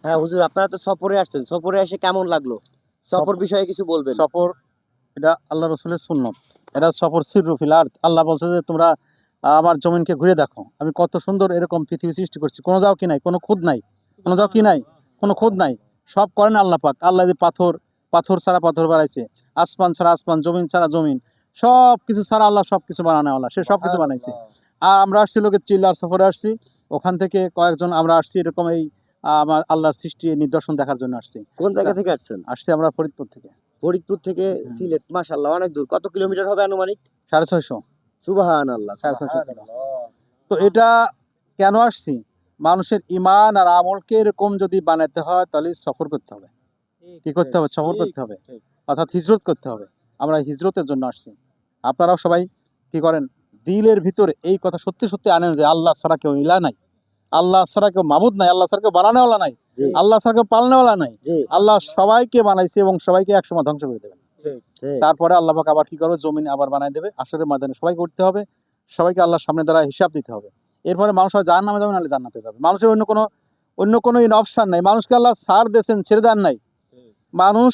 হ্যাঁ হুজুর, আপনারা তো সফরে আসছেন, সফরে এসে কেমন লাগলো? সফর বিষয়ে কিছু বলবেন। সফর এটা আল্লাহ রসুলের সুন্নত। এটা সফর সিররু ফিল আরদ। আল্লাহ বলছে যে তোমরা আমার জমিনকে ঘুরে দেখো, আমি কত সুন্দর এরকম পৃথিবী সৃষ্টি করছি, কোনো যাও কি নাই, কোনো খুদ নাই, কোনো যাও কি নাই, কোনো খুদ নাই, সব করেন আল্লাহ পাক। আল্লাহ যে পাথর, পাথর ছাড়া পাথর বানাইছে, আসমান ছাড়া আসমান, জমিন ছাড়া জমিন, সব কিছু ছাড়া আল্লাহ সব কিছু বানানো, আল্লাহ সে সব কিছু বানাইছে। আর আমরা আসছি লোকের চিল্লার সফরে আসছি, ওখান থেকে কয়েকজন আমরা আসছি এরকম এই আমার আল্লাহর সৃষ্টি নিদর্শন দেখার জন্য আসছি। কোন জায়গা থেকে আসছেন? আসছি আমরা ফরিদপুর থেকে। ফরিদপুর থেকে সিলেট, মাশাআল্লাহ অনেক দূর। কত কিলোমিটার হবে আনুমানিক? 650। সুবহানাল্লাহ, 650 সুবহানাল্লাহ। তো এটা কেন আসছি? মানুষের ঈমান আর আমলকে এরকম যদি বানাতে হয় তাহলে সফর করতে হবে। কি করতে হবে? সফর করতে হবে। অর্থাৎ হিজরত করতে হবে। আমরা হিজরতের জন্য আসছি। আপনারাও সবাই কি করেন? দিলের ভিতরে এই কথা সত্যি সত্যি আনেন যে আল্লাহ ছাড়া কেউ ইলাহ নাই, আল্লাহ ছাড়া কেউ মাবুদ নাই, আল্লাহ ছাড়া কেউ বানানোওয়ালা নাই, জি, আল্লাহ ছাড়া কেউ পালনেওয়ালা নাই। জি, আল্লাহ সবাইকে বানাইছে এবং সবাইকে একসময় ধ্বংস করে দেবেন। ঠিক। তারপরে আল্লাহ পাক আবার কি করবে? জমিন আবার বানায় দেবে। হাশরের ময়দানে সবাইকে উঠতে হবে। সবাইকে আল্লাহর সামনে দ্বারা হিসাব দিতে হবে। এরপরে মানুষ হয় জাহান্নামে যাবে, নাহলে জান্নাতে যাবে। মানুষের অন্য কোনো অপশন নাই। মানুষকে আল্লাহ ছাড় দিয়েছেন, ছেড়ে দেন নাই। মানুষ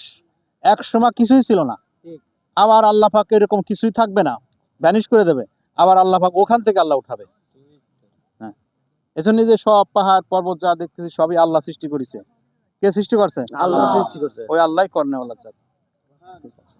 একসময় কিছুই ছিল না। আবার আল্লাহ পাক এরকম কিছুই থাকবে না, ভ্যানিশ করে দেবে। আবার আল্লাহ পাক ওখান থেকে আল্লাহ উঠাবে। হ্যাঁ, এজন্য যে সব পাহাড় পর্বত যা দেখতেছি সবই আল্লাহ সৃষ্টি করেছে। কে সৃষ্টি করছে? আল্লাহ সৃষ্টি করছে। ওই আল্লাহই কর্নেওয়ালা। ঠিক আছে।